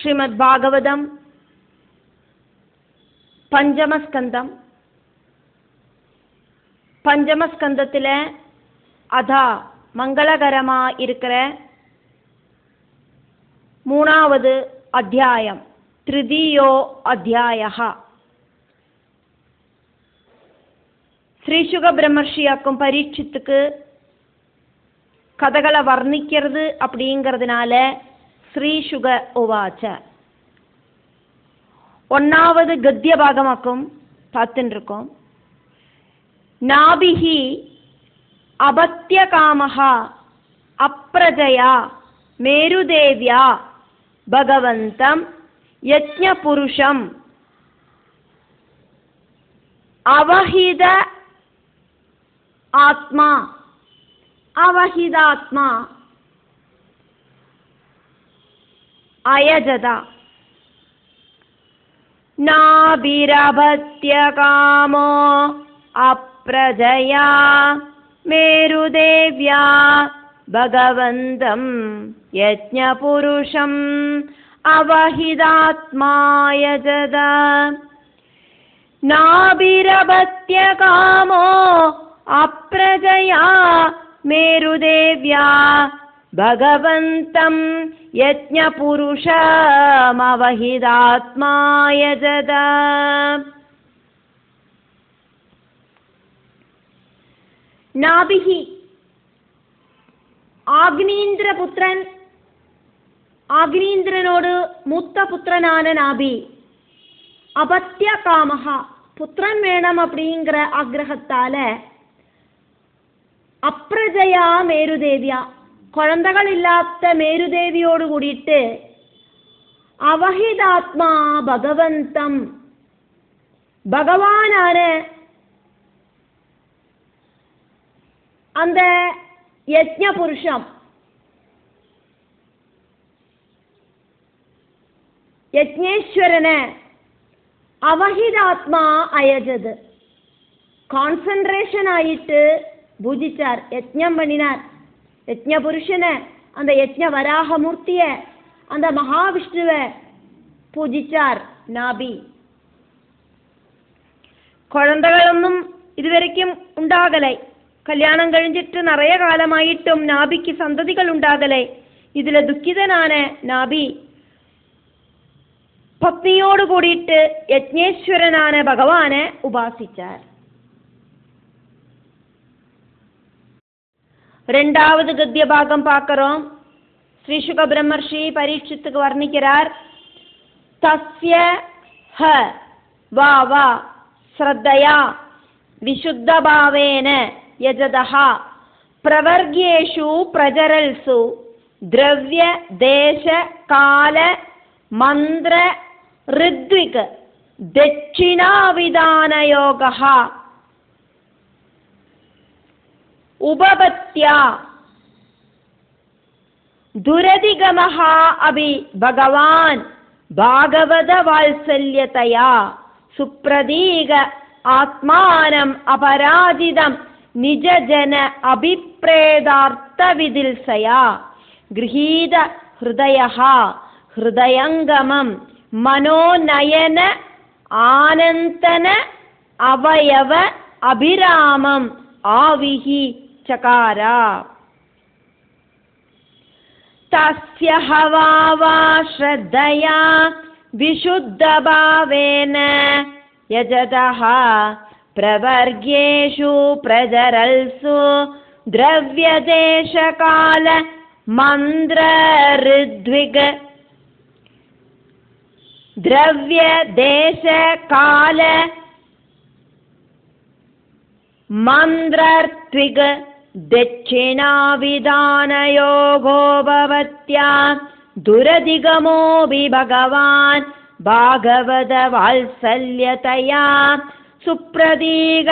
ശ്രീമദ് ഭാഗവതം പഞ്ചമസ്കന്ധം. பஞ்சமஸ்கந்தத்தில் அதா மங்களகரமாக இருக்கிற 3வது அத்தியாயம், திருதியோ அத்தியாய. ஸ்ரீசுக பிரம்மர்ஷியாக்கும் பரீட்சித்துக்கு கதைகளை வர்ணிக்கிறது அப்படிங்கிறதுனால ஸ்ரீசுக உவாச்ச. 1வது கத்திய பாகமாக்கும் பார்த்துட்டு இருக்கோம். நாபிஹி அபத்யகாமஹ அப்ரஜயா மேருதேவ்யா பகவந்தம் யஜ்ஞபுருஷம் அவஹித ஆத்மா அவஹிதாத்மா அயஜதா. நாபிரபத்யகாமோ அப்ரஜயா மேருதேவ்யா பகவந்தம் யஜ்ஞபுருஷம் அவஹிதாத்மாயஜதா. நாபிரபத்யகாமோ அப்ரஜயா மேருதேவ்யா பகவந்தம் யஜ்ஞபுருஷம் அவஹிதாத்மாயஜதா. நாபிஹி ஆக்னீந்திரபுத்திரன், ஆக்னீந்திரனோடு மூத்த புத்திரனான நாபி. அபத்ய காமஹா, புத்திரன் வேணும் அப்படிங்கிற ஆக்கிரகத்தால அப்ரஜயா மேருதேவியா, குழந்தைகள் இல்லாத மேருதேவியோடு கூடிட்டு அவஹிதாத்மா பகவந்தம், பகவானான அந்த யஜ்ஞ புருஷம், யஜ்ஞேஸ்வரனை அவஹிதாத்மா அயஜது, கான்சன்ட்ரேஷன் ஆயிட்டு பூஜிச்சார், யஜ்ஞம் பண்ணினார். யஜ்ஞ புருஷனை, அந்த யஜ்ஞ வராகமூர்த்திய, அந்த மகாவிஷ்ணுவை பூஜிச்சார் நாபி. കുഴന്തകളൊന്നും ഇതുവരയ്ക്കും ഉണ്ടാകലേ, കല്യാണം കഴിഞ്ഞിട്ട് നിറയെ കാലമായിട്ടും നാഭിക്ക് സന്തതികൾ ഉണ്ടാകലേ. ഇതിലെ ദുഃഖിതനാണ് നാഭി. പത്നിയോട് കൂടിയിട്ട് യജ്ഞേശ്വരനാണ് ഭഗവാനെ ഉപാസിച്ചാർ. 2வது கத்திய பாகம் பார்க்கிறோம். ஸ்ரீசுக பிரம்மர்ஷி பரீட்சித்துக்கு வர்ணிக்கிறார். தஸ்ய ஹ வா வா ஸ்ரத்தயா விசுத்த பாவேன யஜதஹ பிரவர்கேஷு பிரஜரல்சு திரவ்ய தேச கால மந்திர ரித்விக் தட்சிணாவிதானயோகஹ உபபத்யா துரதிகமஹ அபி பகவான் பாகவத வாத்சல்யதயா சுப்ரதீக ஆத்மானம் அபராஜிதம் நிஜஜன அபிப்ரேதார்த்த விதில்சயா கிரஹீத ஹிருதயஹ ஹிருதயங்கமம் மனோநயன ஆனந்தன அவயவ அபிராமம் ஆவிஹி சகாரா. தஸ்ய ஹவாவா ஸ்ரத்தயா விசுத்த பாவேன யஜதஹ பிரவர்கேஷு பிரஜரல்சு திரவ்ய தேச கால மந்திர ரித்விக் திரவ்ய தேச கால மந்திரத்விக் தட்சிணாவிதானயோகோ பவத்யா துரதிகமோபி பகவான் பாகவத வாத்சல்யதயா சுப்ரதீக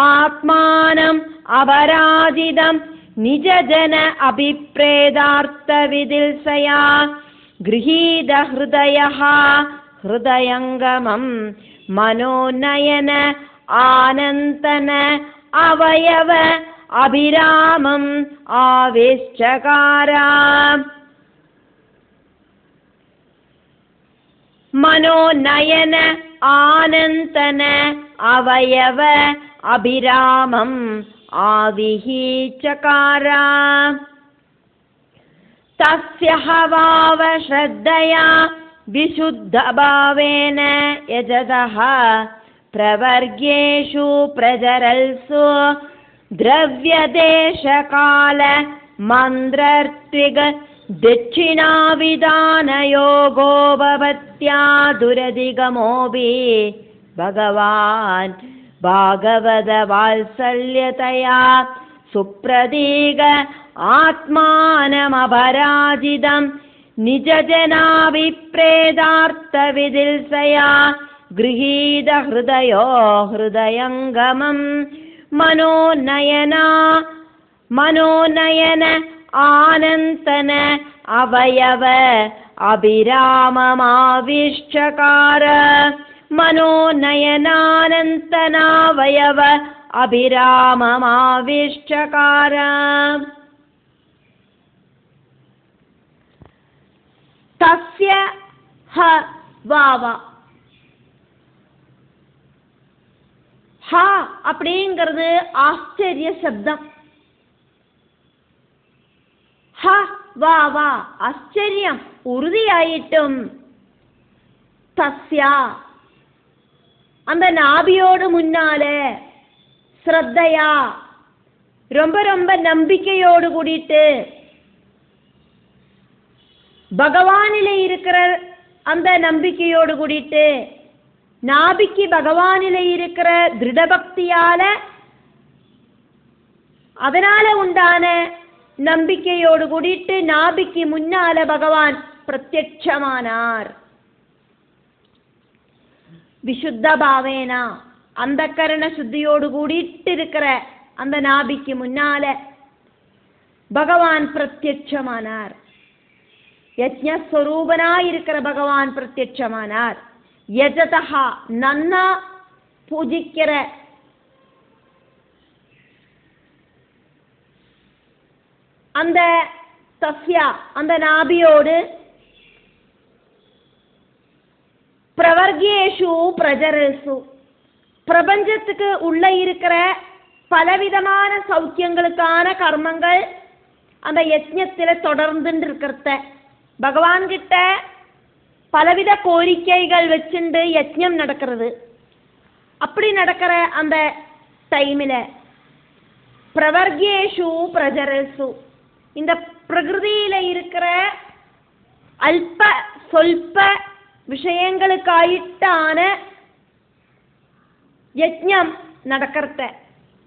ஆத்மானம் அபராஜிதம் நிஜஜன அபிப்ரேதார்த்த விதில்சயா கிரஹீத ஹிருதயஹ ஹிருதயங்கமம் மனோநயன ஆனந்தன அவயவ அபிராமம் ஆவிஷ்சகாரா. मनोनयन आनन्तन अवयव अभिरामम् आविहि चकार तस्य हवाव श्रद्धया विशुद्धभावेन यजतः प्रवर्गेषु प्रजरल्सु द्रव्यदेशकाल मन्त्रर्त्विग दक्षिणाविधानयोगो भवत्या दुरधिगमोऽपि भगवान् भागवतवात्सल्यतया सुप्रतीक आत्मानमपराजितं निजजनाभिप्रेतार्थविदिल्सया गृहीत हृदयो हृदयङ्गमं मनोनयन आनन्तन अवयव अभिराममाविष्चकार मनोनयनानन्तनावयव अभिराममाविष्चकार तस्य ह वाव ह அப்படிங்கிறது ஆச்சரிய சப்தம். ஹ வா வா ஆச்சரியம் உறுதியாயிட்டும். தஸ்யா அந்த நாபியோடு முன்னாலே ஸ்ரத்தையா ரொம்ப ரொம்ப நம்பிக்கையோடு கூடிட்டு பகவானிலே இருக்கிற அந்த நம்பிக்கையோடு கூடிட்டு நாபிக்கு பகவானிலே இருக்கிற திருடபக்தியால அதனால உண்டான நம்பிக்கையோடு கூடிட்டு நாபிக்கு முன்னால பகவான் பிரத்யட்சமானார். விசுத்த பாவேனா அந்த கரண சுத்தியோடு கூடிட்டு இருக்கிற அந்த நாபிக்கு முன்னால பகவான் பிரத்யட்சமானார். யஜ்ஞஸ்வரூபனாய் இருக்கிற பகவான் பிரத்யட்சமானார். யஜதஹா நன்னா பூஜிக்கிற அந்த தஸ்யா அந்த நாபியோடு பிரவர்கேஷு பிரஜரசு பிரபஞ்சத்துக்கு உள்ள இருக்கிற பலவிதமான சௌக்கியங்களுக்கான கர்மங்கள் அந்த யஜ்ஞத்தில தொடர்ந்து இருக்கிறத பகவான் கிட்ட பலவித கோரிக்கைகள் வச்சுண்டு யஜ்ஞம் நடக்கிறது. அப்படி நடக்கிற அந்த டைமில் பிரவர்கேஷு பிரஜரசு இந்த பிரகிருதியில இருக்கிற அல்ப சொல்ப விஷயங்களுக்காயிட்டான யஜ்ஞம் நடக்கிறத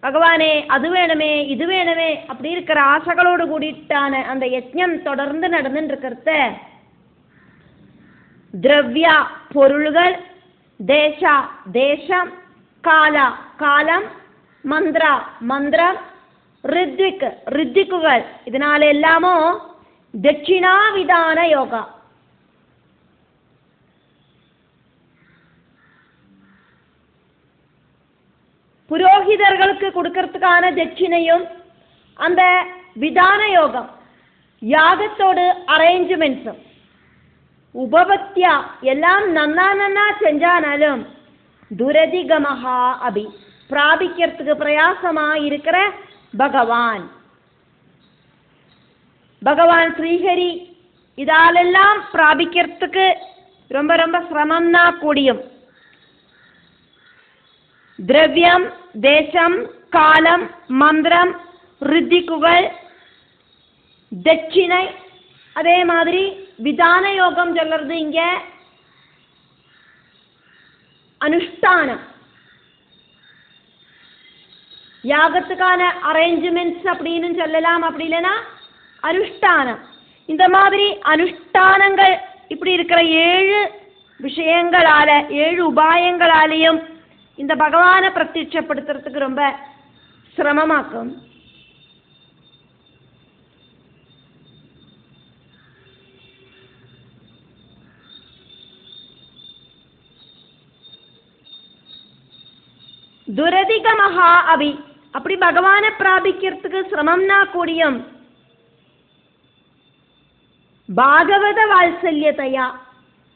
பகவானே அது வேணுமே இது வேணுமே அப்படி இருக்கிற ஆசைகளோடு கூடிட்டான அந்த யஜ்ஞம் தொடர்ந்து நடந்துட்டு இருக்கிறத திரவ்யா பொருள்கள், தேசா தேசம், காலா காலம், மந்திரா மந்திரம், ரித்விக் ரித்திக்குகள் இதனால எல்லாமோ தட்சிணாவிதான யோகா புரோகிதர்களுக்கு கொடுக்கறதுக்கான தட்சிணையும் அந்த விதான யோகம் யாகத்தோடு அரேஞ்ச்மெண்ட்ஸும் உபபத்தியா எல்லாம் நன்னா செஞ்சானாலும் துரதிகமஹா அபி பிராபிக்கிறதுக்கு பிரயாசமா இருக்கிற பகவான் ஸ்ரீஹரி இதாலெல்லாம் பிராபிக்கிறதுக்கு ரொம்ப ரொம்ப சிரமம்னா கூடியும் திரவியம், தேசம், காலம், மந்திரம், ரித்திக்குகள், தட்சிணை அதே மாதிரி விதான யோகம் சொல்றது இங்க அனுஷ்டானம். யாகத்துக்கான அரேஞ்ச்மெண்ட்ஸ் அப்படின்னு சொல்லலாம். அப்படி இல்லைன்னா அனுஷ்டானம். இந்த மாதிரி அனுஷ்டானங்கள் இப்படி இருக்கிற 7 விஷயங்களால 7 உபாயங்களாலேயும் இந்த பகவானை பிரத்யட்சப்படுத்துறதுக்கு ரொம்ப சிரமமாக்கும். துரதிகமஹா அபி அப்படி பகவானை பிராபிக்கிறதுக்கு சிரமம்னா கூடியும் பாகவத வாத்சல்யத்தையா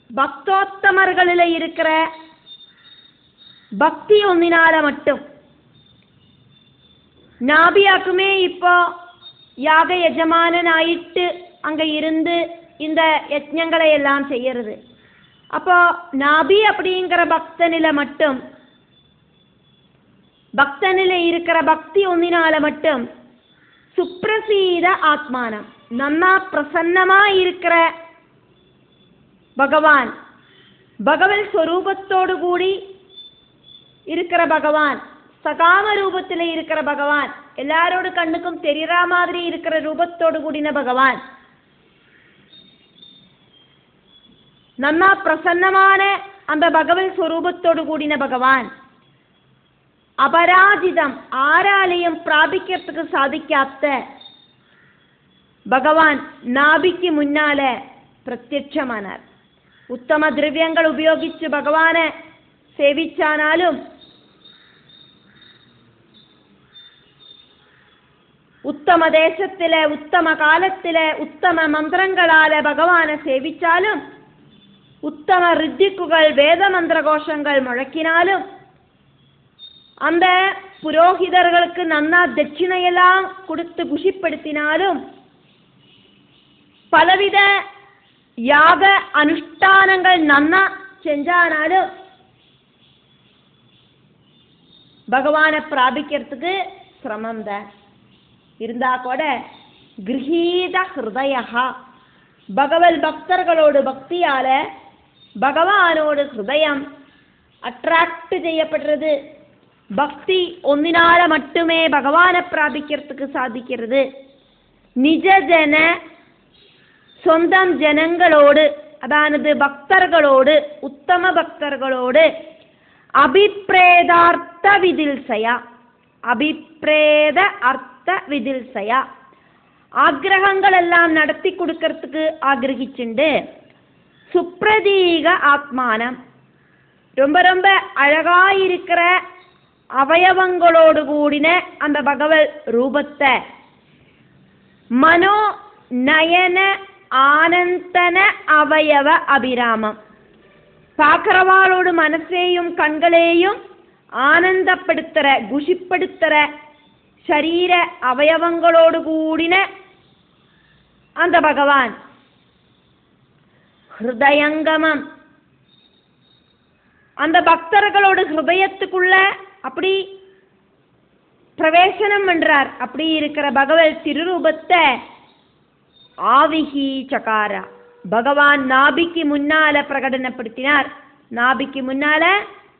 பக்தோத்தமர்களில் இருக்கிற பக்தி ஒன்னினால மட்டும். நாபியாக்குமே இப்போ யாக எஜமானனாயிட்டு அங்க இருந்து இந்த யஜ்ஞங்களை எல்லாம் செய்யறது. அப்போ நாபி அப்படிங்கிற பக்தனில மட்டும், பக்தனில இருக்கிற பக்தி ஒன்னினால மட்டும் சுப்ரசீத ஆத்மானம், நன்னா பிரசன்னமா இருக்கிற பகவான், பகவத் ஸ்வரூபத்தோடு கூடி இருக்கிற பகவான், சகாம ரூபத்தில் இருக்கிற பகவான், எல்லாரோட கண்ணுக்கும் தெரியற மாதிரி இருக்கிற ரூபத்தோடு கூடின பகவான், நன்னா பிரசன்னமான அந்த பகவத் ஸ்வரூபத்தோடு கூடின பகவான், அபராஜிதம் ஆராலையும் பிராபிக்கிறதுக்கு சாதிக்காத்த பகவான் நாபிக்கு முன்னால பிரத்யட்சமானார். உத்தம திரவியங்கள் உபயோகிச்சு பகவானை சேவிச்சானாலும் உத்தம தேசத்தில உத்தம காலத்தில உத்தம மந்திரங்களால பகவானை சேவிச்சாலும், உத்தம ரித்திக்குகள் வேத மந்திர கோஷங்கள் முழக்கினாலும், அந்த புரோகிதர்களுக்கு நன்னா தட்சிணையெல்லாம் கொடுத்து குஷிப்படுத்தினாலும், பலவித யாக அனுஷ்டானங்கள் நன்னா செஞ்சானாலும் பகவானை பிராபிக்கிறதுக்கு சிரமம் தான் இருந்தா கூட கிரகீத ஹிருதயா, பகவத் பக்தர்களோடு பக்தியால பகவானோடு ஹிருதயம் அட்ராக்ட் செய்யப்படுறது. பக்தி ஒன்னினால மட்டுமே பகவானை பிராபிக்கிறதுக்கு சாதிக்கிறது. நிஜஜன சொந்தம் ஜனங்களோடு, அதானது பக்தர்களோடு, உத்தம பக்தர்களோடு அபிப்ரேதார்த்த விதில்சயா, அபிப்ரேத அர்த்த விதில்சயா ஆக்கிரகங்கள் எல்லாம் நடத்தி கொடுக்கறதுக்கு ஆக்கிரகிச்சுண்டு, சுப்ரதீக ஆத்மானம் ரொம்ப ரொம்ப அழகாயிருக்கிற அவயவங்களோடு கூடின அந்த பகவத் ரூபத்தை, மனோ நயன ஆனந்தன அவயவ அபிராமம், பார்க்கிறவாளோடு மனசையும் கண்களையும் ஆனந்தப்படுத்துற குஷிப்படுத்துற சரீர அவயவங்களோடு கூடின அந்த பகவான், ஹிருதயங்கமம் அந்த பக்தர்களோட ஹிருதயத்துக்குள்ள அப்படி பிரவேசனம் பண்றார். அப்படி இருக்கிற பகவத் திருரூபத்தை ஆவிஹி சகாரா, பகவான் நாபிக்கு முன்னால பிரகடனப்படுத்தினார். நாபிக்கு முன்னால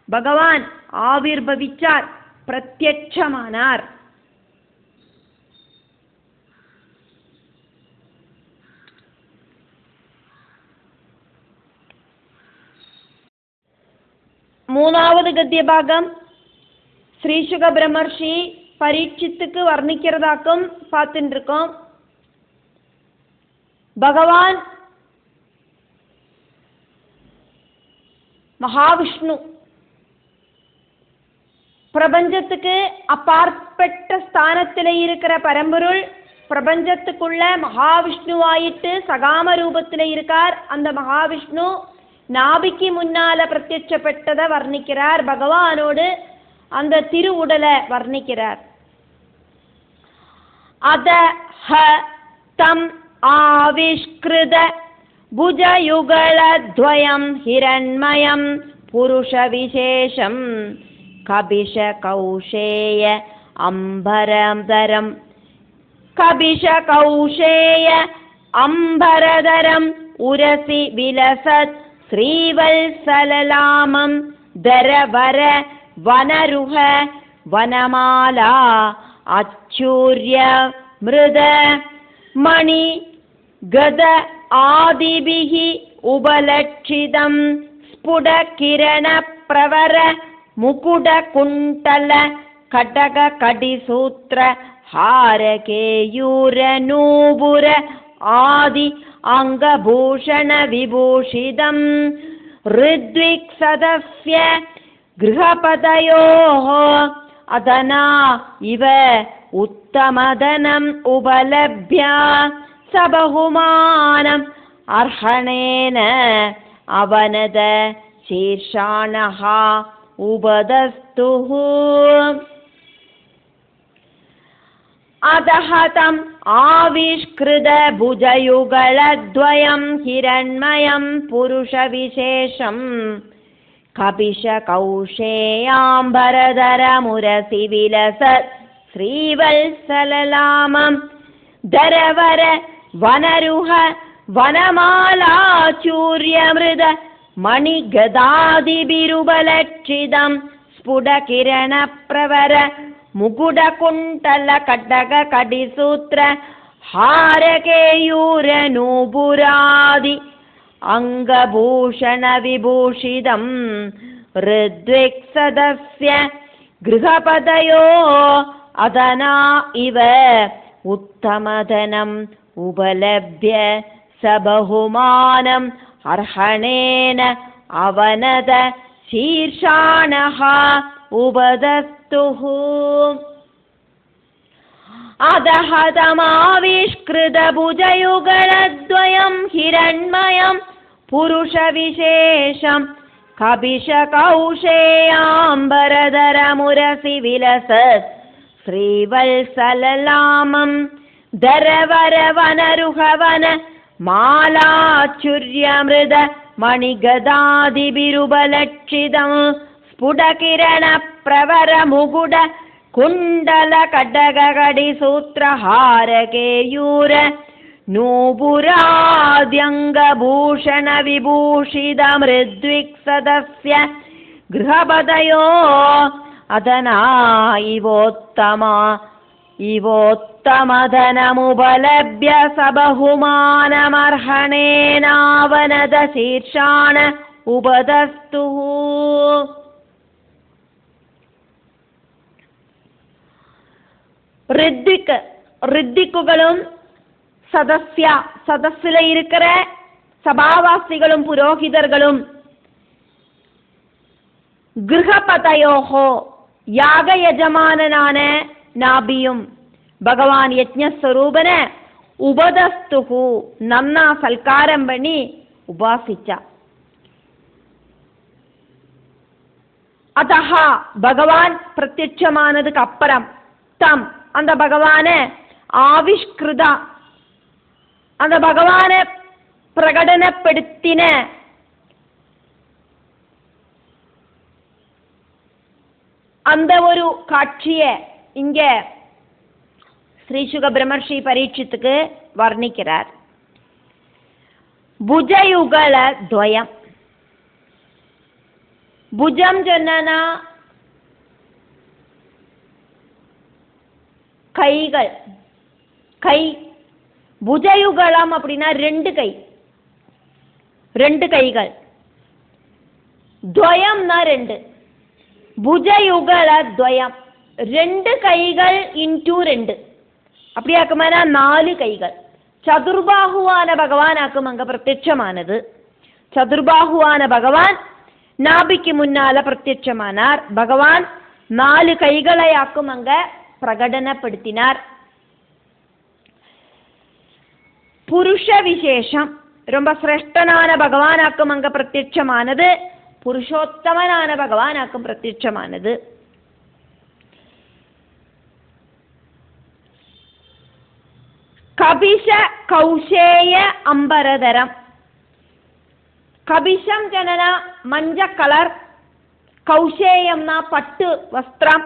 பகவான் ஆவிர்பவிச்சார், பிரத்யட்சமானார். மூணாவது கத்திய பாகம் ஸ்ரீசுக பிரம்மர்ஷி பரீட்சித்துக்கு வர்ணிக்கிறதாக்கும் பார்த்துட்டு இருக்கோம். பகவான் மகாவிஷ்ணு பிரபஞ்சத்துக்கு அப்பாற்பட்ட ஸ்தானத்தில் இருக்கிற பரம்பொருள், பிரபஞ்சத்துக்குள்ள மகாவிஷ்ணுவாயிட்டு சகாம ரூபத்தில் இருக்கார். அந்த மகாவிஷ்ணு நாபிக்கு முன்னால பிரத்யட்சப்பட்டதை வர்ணிக்கிறார். பகவானோடு அந்த திருவுடலை வர்ணிக்கிறார். அத ஹ தம் ஆவிஷ்கிருத புஜயுகளத்வயம் ஹிரண்மயம் புருஷ விசேஷம் கபிஷ கௌஷேய அம்பரதரம், கபிஷ கௌஷேய அம்பரதரம் உரசி விலசத் ஸ்ரீவல்சலலாமம் தரவர வனருஹ வனமாலா அச்சூர்ய மிருத மணி கத ஆதிபிஹி உபலட்சிதம் ஸ்புட கிரண பிரவர முகுட குண்டல கடக கடிசூத்ர ஹாரகேயூர நூபுர ஆதி அங்கபூஷண விபூஷிதம் ரித்விக் சதஸ்ய கிருஹபதயோஹ அதனா இவ உத்தமதனம் உபலப்ய சபகுமானம் அர்ஹணேன அவனத சீர்ஷாணஹ உபதஸ்துஹு. அதஹ தம் ஆவிஷ்கிருத புஜயுகளத்வயம் ஹிரண்மயம் புருஷ விசேஷம் கபிஷ கௌஷேயாம்பரதர முரசி விலசத் ஸ்ரீவத்சலலாமம் தரவர வனருஹ வனமாலாச்சூர்யமிருத மணிகதாதிபிருபலட்சிதம் ஸ்புடகிரண பிரவர முகுடகுண்டல கடக கடிசூத்ர ஹாரகேயூர நூபுராதி அங்கபூஷண விபூஷிதம் ரித்விக்ஸதஸ்ய கிருஹபதயோ அதனா இவ உத்தமதனம் உபலப்ய சபஹுமானம் அர்ஹணேன அவனத சீர்ஷாணஹ உபதஸ்துஹு. அதஹ தமாவிஷ்கிருத புஜயுகளத்வயம் ஹிரண்மயம் புருஷ விசேஷம் கபிஷ கௌஷேயாம்பரதர முரசி விலசத் ஸ்ரீவத்சலலாமம் தரவர வனருஹவன மாலாச்சுர்யமிருத மணிகதாதிபிருபலட்சிதம் ஸ்புடகிரண பிரவர முகுட குண்டல கடக கடிசூத்ரஹாரகேயூர நூபுராத்யங்கபூஷண விபூஷிதம் ரித்விக்ஸதஸ்ய கிருஹபதயோ அதனா இவோத்தமதனமுபலப்ய சபஹுமானமர்ஹணேனாவனத சீர்ஷாண உபதஸ்துஹு. ரித்திக்குகளும் சதஸ்ல இருக்கிற சபாவாசிகளும் புரோகிதர்களும் கிருஹபதயோஹோ யாக யஜமானனான நாபியும் பகவான் யஜ்ஞஸ்வரூபன உபதஸ்துஹு நன்னா சல்காரம் பண்ணி உபாசிச்சா. அதஹ பகவான் பிரத்யட்சமானதுக்கு அப்புறம் தம் அந்த பகவான ஆவிஷ்கிருதா அந்த பகவான பிரகடனப்படுத்தின அந்த ஒரு காட்சியை இங்க ஸ்ரீசுக பிரம்மர்ஷி பரீட்சித்துக்கு வர்ணிக்கிறார். புஜயுகள துவயம். புஜம் சொன்னா கைகள், கை. புஜயுகளம் அப்படின்னா ரெண்டு கைகள். துவயம்னா ரெண்டு. புஜயுகள துவயம் ரெண்டு கைகள் இன்டூ ரெண்டு அப்படியாக்குமானா 4 கைகள். சதுர்பாகுவான பகவான் ஆக்கும் அங்க பிரத்யட்சமானது. சதுர்பாகுவான பகவான் நாபிக்கு முன்னால பிரத்யட்சமானார். பகவான் 4 கைகளை ஆக்கும் அங்க பிரகடனப்படுத்தினார். புருஷ விசேஷம் ரொம்ப சிரேஷ்டனான பகவானாக்கும் அங்க பிரத்யட்சமானது. புருஷோத்தமனான பகவானாக்கும் பிரத்யட்சமானது. கபிஷ கௌஷேய அம்பரதரம். கபிஷம் ஜனனா மஞ்ச கலர், கௌஷேயம்னா பட்டு வஸ்திரம்.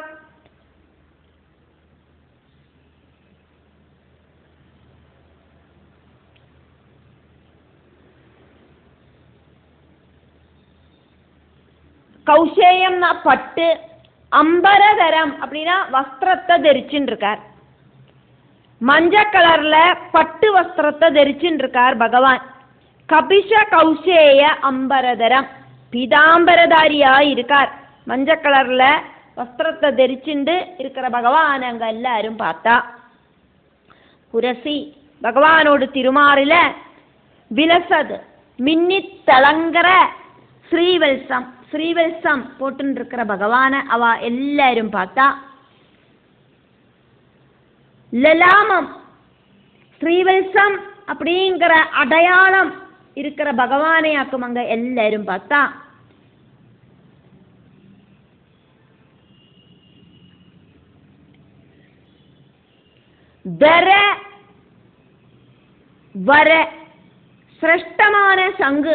கௌஷேயம்னா பட்டு, அம்பரதரம் அப்படின்னா வஸ்திரத்தை தரிச்சுட்டு இருக்கார். மஞ்ச கலர்ல பட்டு வஸ்திரத்தை தரிச்சுட்டு இருக்கார் பகவான். கபிஷ கௌஷேய அம்பரதரம் பீதாம்பரதாரியா இருக்கார். மஞ்ச கலர்ல வஸ்திரத்தை தரிச்சுண்டு இருக்கிற பகவான் அங்க எல்லாரும் பார்த்தா. புரசி பகவானோட திருமாறில விலசது மின்னி தளங்கர ஸ்ரீவல்சம், ஸ்ரீவல்சம் போட்டு இருக்கிற பகவான அவ எல்லாரும் பார்த்தா. லலாமம் ஸ்ரீவல்சம் அப்படிங்கிற அடையாளம் இருக்கிற பகவானையாக்கும் அங்க எல்லாரும் பார்த்தா. தர வர சிரஷ்டமான சங்கு,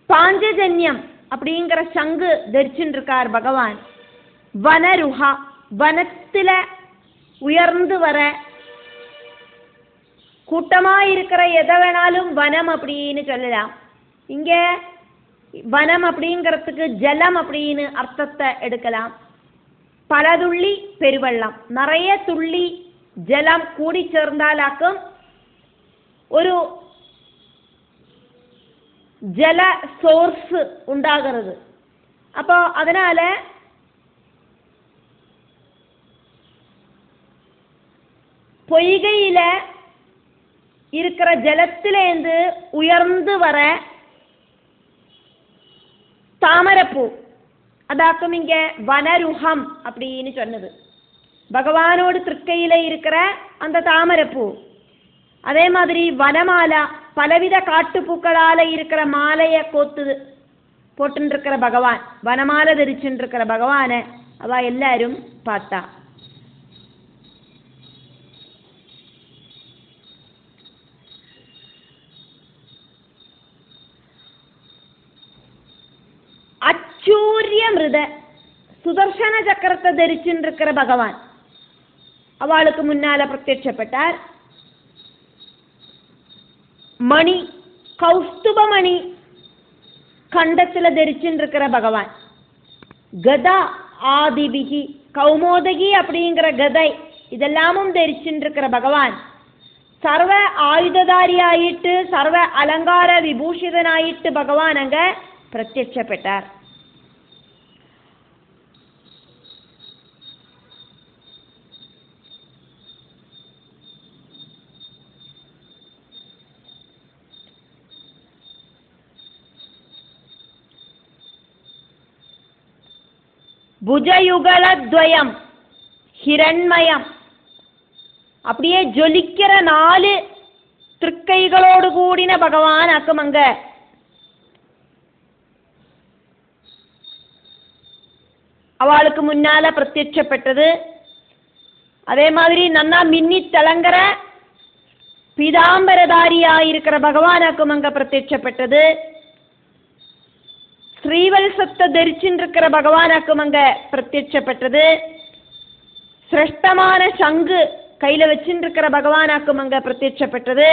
பாஞ்சஜன்யம் அப்படிங்கிற சங்கு தரிச்சுட்டு இருக்கார் பகவான். வனருஹா, வனத்துல உயர்ந்து வர, கூட்டமா இருக்கிற எதை வேணாலும் வனம் அப்படின்னு சொல்லலாம். இங்க வனம் அப்படிங்கிறதுக்கு ஜலம் அப்படின்னு அர்த்தத்தை எடுக்கலாம். பல துள்ளி பெருவெள்ளம், நிறைய துள்ளி ஜலம் கூடி சேர்ந்தாலாக்கும் ஒரு ஜல சோர்ஸ் உண்டாகிறது. அப்போ அதனால பொய்கையில இருக்கிற ஜலத்திலேந்து உயர்ந்து வர தாமரப்பூ, அதாக்கும் இங்க வனருகம் அப்படின்னு சொன்னது. பகவானோடு திருக்கையில இருக்கிற அந்த தாமரப்பூ. அதே மாதிரி வனமாலா, பலவித காட்டுப்பூக்களால இருக்கிற மாலைய கோத்து போட்டு இருக்கிற பகவான், வனமாலை தரிச்சுட்டு இருக்கிற பகவான அவ எல்லாரும் பார்த்தா. அச்சூரிய மிருத, சுதர்சன சக்கரத்தை தரிச்சுட்டு இருக்கிற பகவான் அவளுக்கு முன்னால பிரத்யட்சப்பட்டார். மணி, கௌஸ்துபமணி கண்டத்துல தரிச்சுட்டு இருக்கிற பகவான். கதா ஆதிபிகி, கௌமோதகி அப்படிங்கிற கதை இதெல்லாமும் தரிச்சுட்டு இருக்கிற பகவான் சர்வ ஆயுததாரி ஆயிட்டு, சர்வ அலங்கார விபூஷிதனாயிட்டு பகவான் அங்க பிரத்யட்சப்பட்டார். புஜயுகலத்வயம் ஹிரண்மயம், அப்படியே ஜொலிக்கிற 4 திருக்கைகளோடு கூடின பகவான் அக்குமங்க. அவளுக்கு முன்னால பிரத்யட்சப்பட்டது. அதே மாதிரி நன்னா மின்னி தலங்கர பீதாம்பரதாரியா இருக்கிற பகவான் அக்குமங்க பிரத்யட்சப்பட்டது. ஸ்ரீவல்சத்தை தரிச்சுட்டு இருக்கிற பகவானாக்கும் அங்க பிரத்யட்சப்பட்டது. சிரஷ்டமான சங்கு கையில வச்சுட்டு இருக்கிற பகவானாக்கும் அங்க பிரத்யட்சப்பட்டது.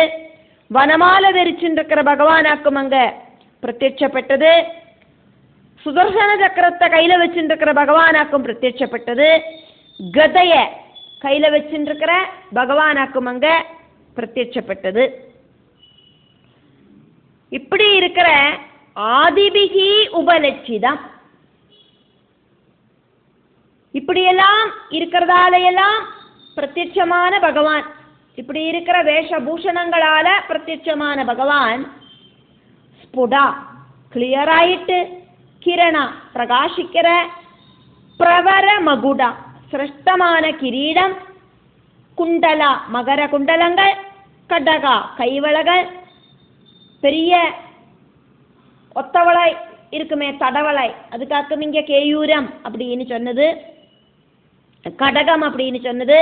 வனமாலை தரிச்சுட்டு இருக்கிற பகவானாக்கும் அங்க பிரத்யட்சப்பட்டது. சுதர்சன சக்கரத்தை கையில வச்சுட்டு இருக்கிற பகவானாக்கும் பிரத்யட்சப்பட்டது. கதைய கையில வச்சுட்டு இருக்கிற பகவானாக்கும் அங்க பிரத்யட்சப்பட்டது. இப்படி இருக்கிற ஆதிபிகி உபலட்சிதம், இப்படியெல்லாம் இருக்கிறதாலையெல்லாம் பிரத்யட்சமான பகவான், இப்படி இருக்கிற வேஷபூஷணங்களால பிரத்யட்சமான பகவான் ஸ்புடா கிளியராயிட்டு, கிரணா பிரகாசிக்கிற, பிரவர மகுடா சிரஷ்டமான கிரீடம், குண்டலா மகர குண்டலங்கள், கடகா கைவளகள், பெரிய ஒத்தவளை இருக்குமே தடவளை, அதுக்காக இங்க கேயூரம் அப்படின்னு சொன்னது, கடகம் அப்படின்னு சொன்னது.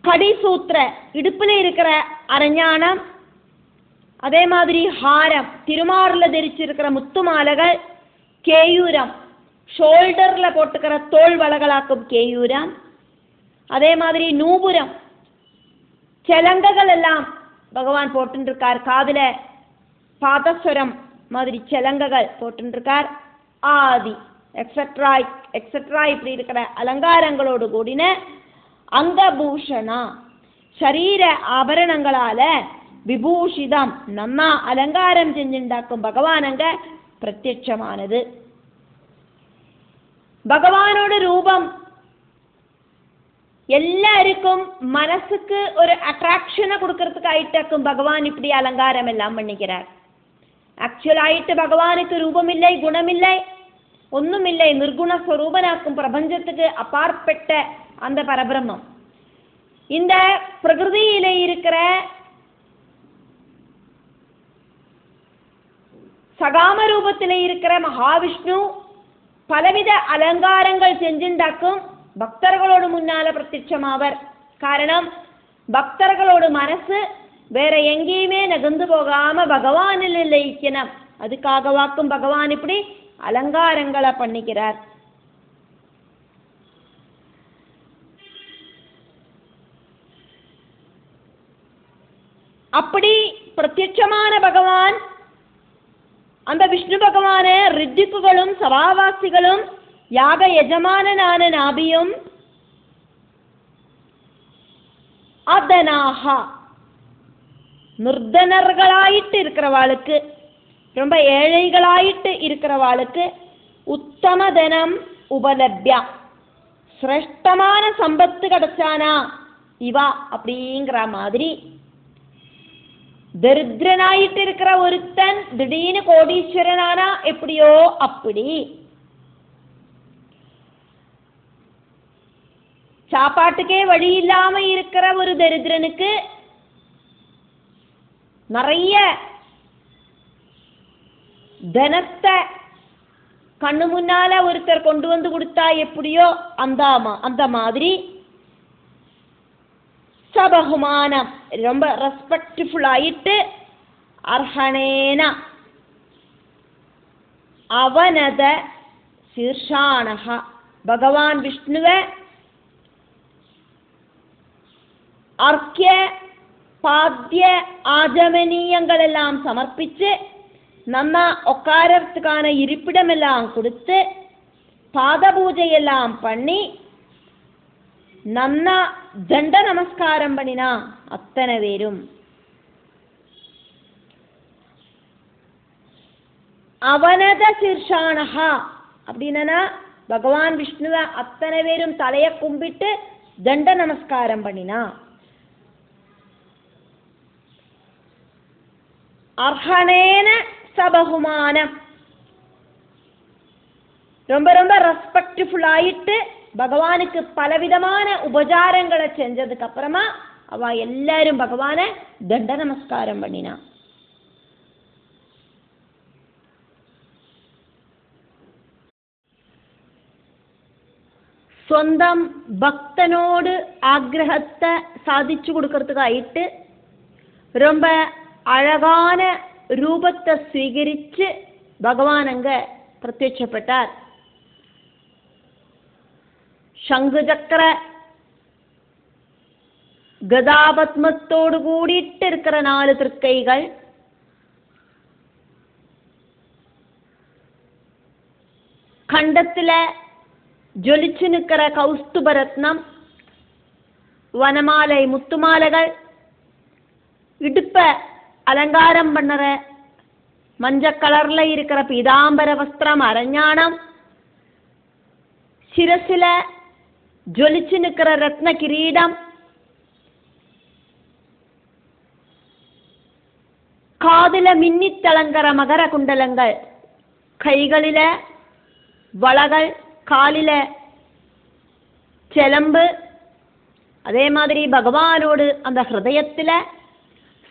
கடிசூத்திர இடுப்புல இருக்கிற அரஞானம், அதே மாதிரி ஹாரம் திருமாறுல தரிச்சிருக்கிற முத்து மாலைகள், கேயூரம் ஷோல்டர்ல போட்டுக்கிற தோல் வளகளாக்கும் கேயூரம், அதே மாதிரி நூபுரம் செலங்ககள் எல்லாம் பகவான் போட்டுருக்கார். காதுல பாதஸ்வரம் மாதிரி செலங்ககள் போட்டுருக்கார். ஆதி எக்ஸெட்ரா எக்ஸெட்ரா இப்படி இருக்கிற அலங்காரங்களோடு கூடின அங்கபூஷணா சரீர ஆபரணங்களால விபூஷிதம் நன்னா அலங்காரம் செஞ்சுண்டாக்கும் பகவான் அங்க பிரத்யட்சமானது. பகவானோட ரூபம் எல்லாருக்கும் மனசுக்கு ஒரு அட்ராக்ஷனை கொடுக்கறதுக்கு ஆயிட்டாக்கும் பகவான் இப்படி அலங்காரம் எல்லாம் பண்ணிக்கிறார். ஆக்சுவல் ஆயிட்டு பகவானுக்கு ரூபமில்லை, குணமில்லை, ஒன்றுமில்லை, நிர்குண ஸ்வரூபனாக்கும் பிரபஞ்சத்துக்கு அப்பாற்பட்ட அந்த பரபிரம்மம். இந்த பிரகிருதியில இருக்கிற சகாம ரூபத்தில் இருக்கிற மகாவிஷ்ணு பலவித அலங்காரங்கள் செஞ்சுண்டாக்கும் பக்தர்களோடு முன்னால பிரத்யட்சமாவர். காரணம், பக்தர்களோட மனசு வேற எங்கேயுமே நகர்ந்து போகாம பகவானில் லயிக்கணும். அதுக்காகவாக்கும் பகவான் இப்படி அலங்காரங்களை பண்ணிக்கிறார். அப்படி பிரத்யட்சமான பகவான் அந்த விஷ்ணு பகவான ரித்திக்குகளும் சபாவாசிகளும் யாக எஜமானனான நாபியும் அதனாக நிர்தனர்களாயிட்டு இருக்கிறவாளுக்கு, ரொம்ப ஏழைகளாயிட்டு இருக்கிறவாளுக்கு உத்தம தனம் உபலப்யா, சிரேஷ்டமான சம்பத்து கிடைச்சானா இவா அப்படிங்கிற மாதிரி தரித்திரனாயிட்டு இருக்கிற ஒருத்தன் திடீர்னு கோடீஸ்வரனானா எப்படியோ அப்படி. சாப்பாட்டுக்கே வழி இல்லாம இருக்கிற ஒரு தரித்திரனுக்கு நிறைய தனத்தை கண்ணு முன்னால ஒருத்தர் கொண்டு வந்து கொடுத்தா எப்படியோ அந்த மாதிரி சபகுமானம் ரொம்ப ரெஸ்பெக்ட்ஃபுல் ஆயிட்டு அர்ஹணேன அவனத சீர்ஷானஹ பகவான் விஷ்ணுவை அர்க்கிய பாத்திய ஆஜமனீயங்கள் எல்லாம் சமர்ப்பிச்சு நம்ம உட்காரத்துக்கான இருப்பிடமெல்லாம் கொடுத்து பாத பூஜையெல்லாம் பண்ணி நன்னா தண்ட நமஸ்காரம் பண்ணினா அத்தனை பேரும் அவனத சீர்ஷானஹா அப்படின்னா பகவான் விஷ்ணுவை அத்தனை பேரும் தலைய கும்பிட்டு தண்ட நமஸ்காரம் பண்ணினா அர்ஹணேன சபகுமானம் ரொம்ப ரொம்ப ரெஸ்பெக்ட்ஃபுல் ஆயிட்டு பகவானுக்கு பலவிதமான உபச்சாரங்களை செஞ்சதுக்கு அப்புறமா அவ எல்லாரும் பகவான தண்ட நமஸ்காரம் பண்ணினா. സ്വന്തം ഭക്തനോട് ആഗ്രഹത്തെ സാധിച്ചു കൊടുക്കறதுக்காയിട്ട് ரொம்ப அழகான ரூபத்தை ஸ்வீகரிச்சு பகவான் அங்க பிரத்யட்சப்பட்டார். ശംഖ് ചക്ര ഗദാപത്മത്തോട് കൂടിയിട്ട് இருக்கிற 4 തൃക്കൈകൾ, கண்டத்துல ஜொலிச்சு நிற்கிற கௌஸ்துபரத்னம், வனமாலை முத்துமாலைகள், இடுப்ப அலங்காரம் பண்ணுற மஞ்சள் கலர்ல இருக்கிற பீதாம்பர வஸ்திரம் அரஞானம், சிரசில ஜொலிச்சு நிற்கிற ரத்ன கிரீடம், காதில மின்னி தளங்கற மகர குண்டலங்கள், கைகளில வளகள், காலில செலம்பு, அதே மாதிரி பகவானோடு அந்த ஹிருதயத்துல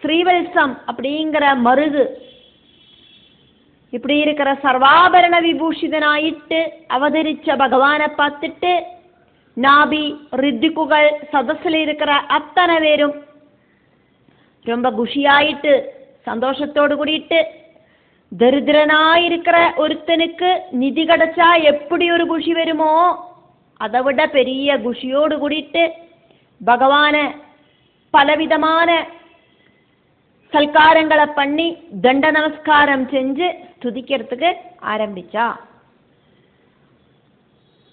ஸ்ரீவல்சம் அப்படிங்கிற மருகு, இப்படி இருக்கிற சர்வாபரண விபூஷிதனாயிட்டு அவதரிச்ச பகவானை பார்த்துட்டு நாபி ரித்திக்குகள் சதஸ்ல இருக்கிற அத்தனை பேரும் ரொம்ப குஷியாயிட்டு சந்தோஷத்தோடு கூடிட்டு, தரித்திரனாயிருக்கிற ஒருத்தனுக்கு நிதி கிடைச்சா எப்படி ஒரு குஷி வருமோ அதை விட பெரிய குஷியோடு கூடிட்டு பகவான பலவிதமான சல்காரங்களை பண்ணி தண்ட நமஸ்காரம் செஞ்சு ஸ்துதிக்கிறதுக்கு ஆரம்பிச்சா.